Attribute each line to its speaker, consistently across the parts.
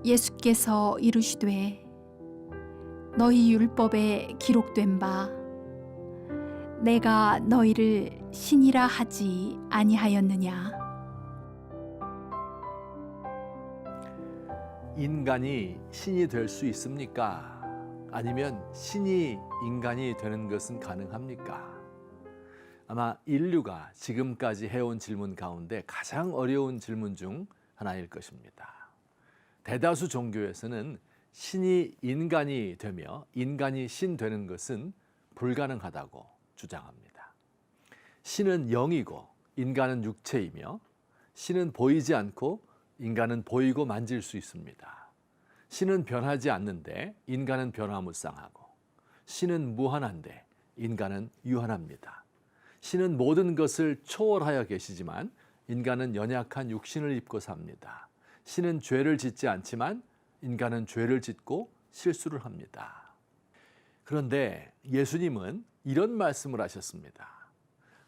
Speaker 1: 예수께서 이르시되 너희 율법에 기록된 바 내가 너희를 신이라 하지 아니하였느냐.
Speaker 2: 인간이 신이 될 수 있습니까? 아니면 신이 인간이 되는 것은 가능합니까? 아마 인류가 지금까지 해온 질문 가운데 가장 어려운 질문 중 하나일 것입니다. 대다수 종교에서는 신이 인간이 되며 인간이 신 되는 것은 불가능하다고 주장합니다. 신은 영이고 인간은 육체이며 신은 보이지 않고 인간은 보이고 만질 수 있습니다. 신은 변하지 않는데 인간은 변화무쌍하고 신은 무한한데 인간은 유한합니다. 신은 모든 것을 초월하여 계시지만 인간은 연약한 육신을 입고 삽니다. 신은 죄를 짓지 않지만 인간은 죄를 짓고 실수를 합니다. 그런데 예수님은 이런 말씀을 하셨습니다.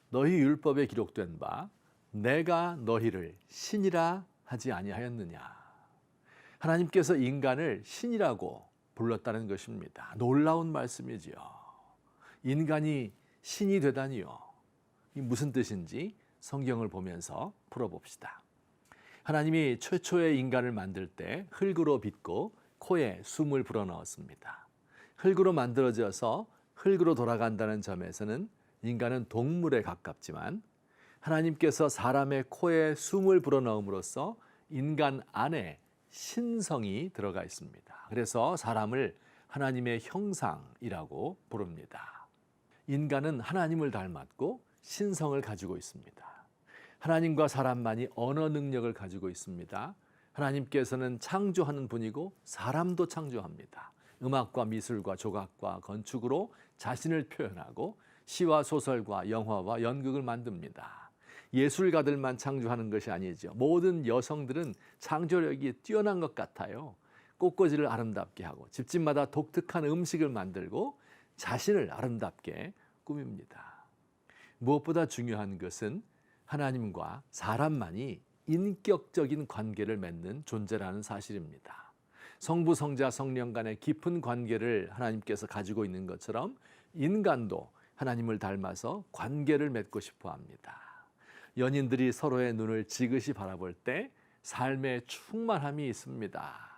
Speaker 2: 너희 율법에 기록된 바 내가 너희를 신이라 하지 아니하였느냐. 하나님께서 인간을 신이라고 불렀다는 것입니다. 놀라운 말씀이지요. 인간이 신이 되다니요. 이 무슨 뜻인지 성경을 보면서 풀어봅시다. 하나님이 최초의 인간을 만들 때 흙으로 빚고 코에 숨을 불어넣었습니다. 흙으로 만들어져서 흙으로 돌아간다는 점에서는 인간은 동물에 가깝지만 하나님께서 사람의 코에 숨을 불어넣음으로써 인간 안에 신성이 들어가 있습니다. 그래서 사람을 하나님의 형상이라고 부릅니다. 인간은 하나님을 닮았고 신성을 가지고 있습니다. 하나님과 사람만이 언어 능력을 가지고 있습니다. 하나님께서는 창조하는 분이고 사람도 창조합니다. 음악과 미술과 조각과 건축으로 자신을 표현하고 시와 소설과 영화와 연극을 만듭니다. 예술가들만 창조하는 것이 아니죠. 모든 여성들은 창조력이 뛰어난 것 같아요. 꽃꽂이를 아름답게 하고 집집마다 독특한 음식을 만들고 자신을 아름답게 꾸밉니다. 무엇보다 중요한 것은 하나님과 사람만이 인격적인 관계를 맺는 존재라는 사실입니다. 성부, 성자, 성령 간의 깊은 관계를 하나님께서 가지고 있는 것처럼 인간도 하나님을 닮아서 관계를 맺고 싶어 합니다. 연인들이 서로의 눈을 지그시 바라볼 때 삶의 충만함이 있습니다.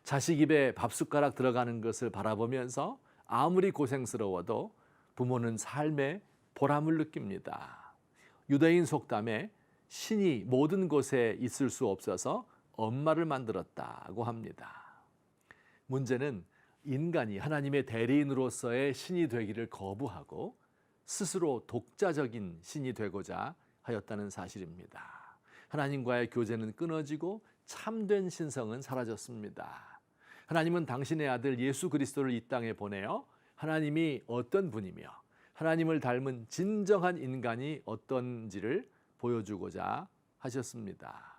Speaker 2: 자식 입에 밥숟가락 들어가는 것을 바라보면서 아무리 고생스러워도 부모는 삶의 보람을 느낍니다. 유대인 속담에 신이 모든 곳에 있을 수 없어서 엄마를 만들었다고 합니다. 문제는 인간이 하나님의 대리인으로서의 신이 되기를 거부하고 스스로 독자적인 신이 되고자 하였다는 사실입니다. 하나님과의 교제는 끊어지고 참된 신성은 사라졌습니다. 하나님은 당신의 아들 예수 그리스도를 이 땅에 보내어 하나님이 어떤 분이며 하나님을 닮은 진정한 인간이 어떤지를 보여주고자 하셨습니다.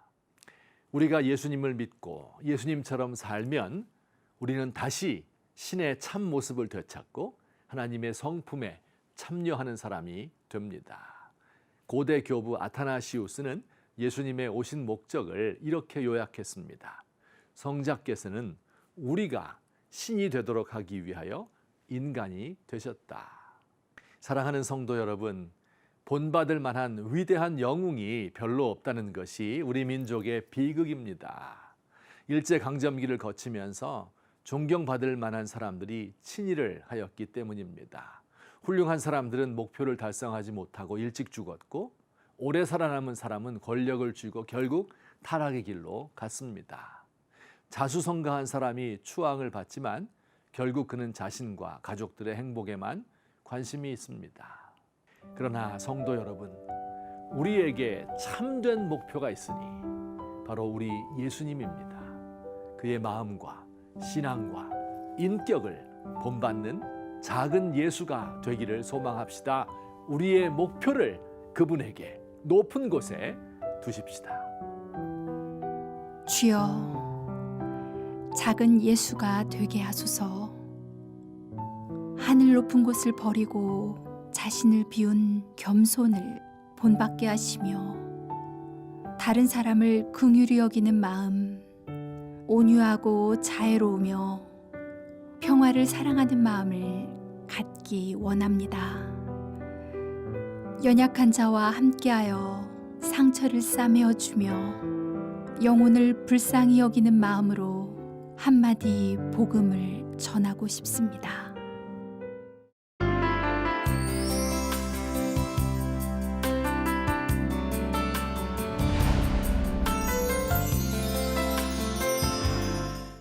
Speaker 2: 우리가 예수님을 믿고 예수님처럼 살면 우리는 다시 신의 참 모습을 되찾고 하나님의 성품에 참여하는 사람이 됩니다. 고대 교부 아타나시우스는 예수님의 오신 목적을 이렇게 요약했습니다. 성자께서는 우리가 신이 되도록 하기 위하여 인간이 되셨다. 사랑하는 성도 여러분, 본받을 만한 위대한 영웅이 별로 없다는 것이 우리 민족의 비극입니다. 일제강점기를 거치면서 존경받을 만한 사람들이 친일을 하였기 때문입니다. 훌륭한 사람들은 목표를 달성하지 못하고 일찍 죽었고 오래 살아남은 사람은 권력을 쥐고 결국 타락의 길로 갔습니다. 자수성가한 사람이 추앙을 받지만 결국 그는 자신과 가족들의 행복에만 관심이 있습니다. 그러나 성도 여러분, 우리에게 참된 목표가 있으니 바로 우리 예수님입니다. 그의 마음과 신앙과 인격을 본받는 작은 예수가 되기를 소망합시다. 우리의 목표를 그분에게 높은 곳에 두십시다.
Speaker 1: 주여, 작은 예수가 되게 하소서. 하늘 높은 곳을 버리고 자신을 비운 겸손을 본받게 하시며 다른 사람을 긍휼히 여기는 마음, 온유하고 자애로우며 평화를 사랑하는 마음을 갖기 원합니다. 연약한 자와 함께하여 상처를 싸매어 주며 영혼을 불쌍히 여기는 마음으로 한마디 복음을 전하고 싶습니다.